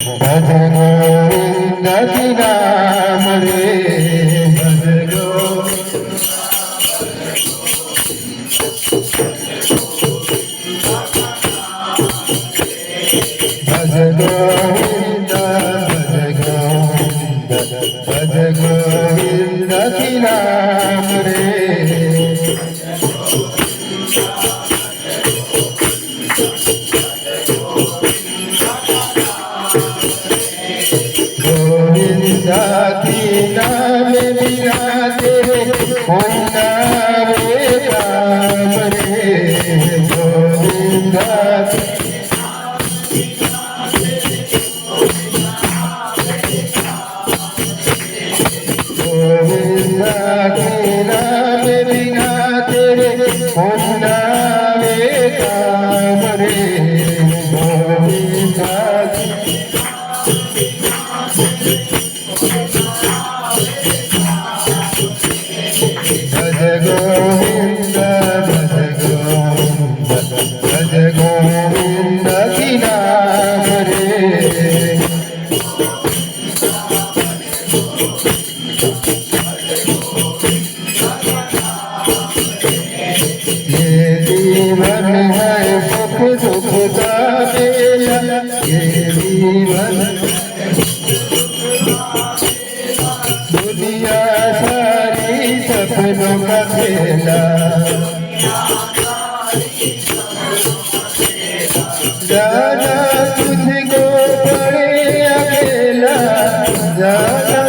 भज गोविंद नाम रे भज गोविंद भज गोविंद भज गोविंद नाम रे गोविंदाती नाम बिना तेरे होना रे राम रे गोविंदाती गोविंदाती नाम बिना तेरे होना रे राम रे गोविंदाती भज गोविंद भज गोविंद की नाम रे ये जीवन है सुख दुख का मेला ये जीवन दुनिया सारी सपनों का खेला जाना तुझको पड़े अकेला जाना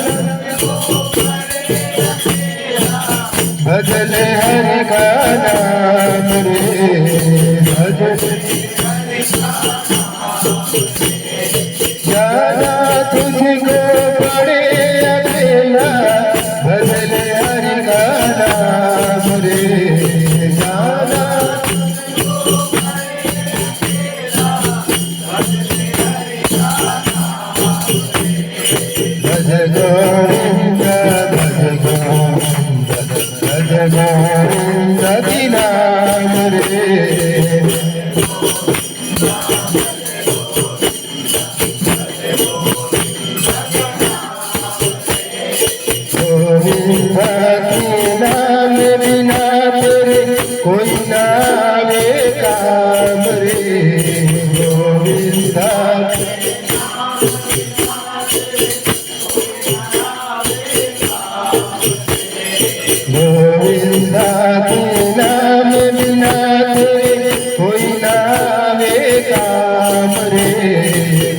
भजले हरि का नाम रे भजले जाना तुझको पड़े अकेला भजले हरि का नाम रे जाना भज गोविंद भज गोविंद की नाम रे गोविंदाती नाम बिना तेरे कोई नावे काम रे गोविंदाती गोविंदाती नाम बिना तेरे कोई नावे काम रे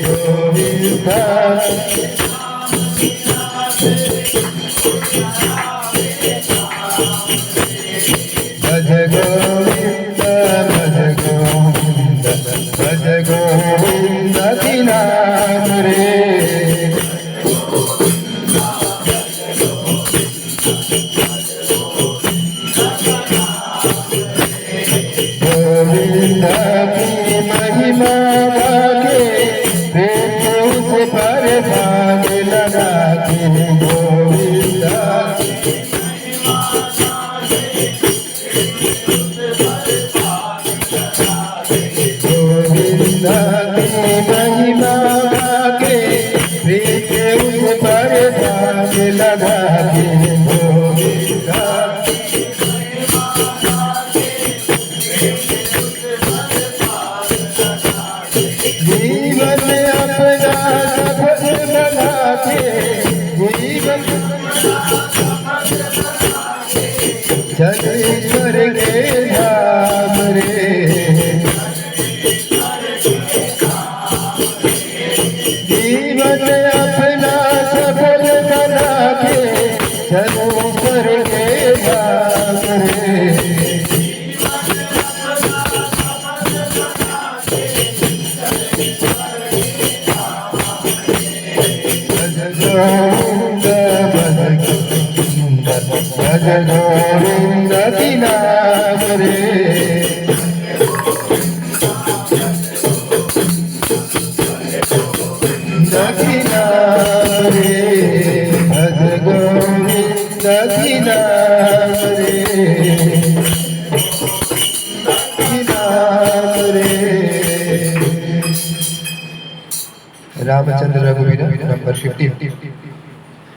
गोविंदाती भज गोविंद भज गोविंद की नाम रे गोविंद की महिमा गाके प्रेम से पर भाग लगा के गोविंद गोविंदाती महिमा गाके प्रेम से पर भाग लगा के गोविंदाती जीवन अपना सफल बना के जीवन चले ईश्वर के धाम रे जीवन अपना सफल बना के चले ईश्वर के धाम रे गोविंद भज गोविंद की नाम रे की नाम रे भज गोविंद की नाम रे की नाम रे रामचंद्र रघुवीर नंबर 15.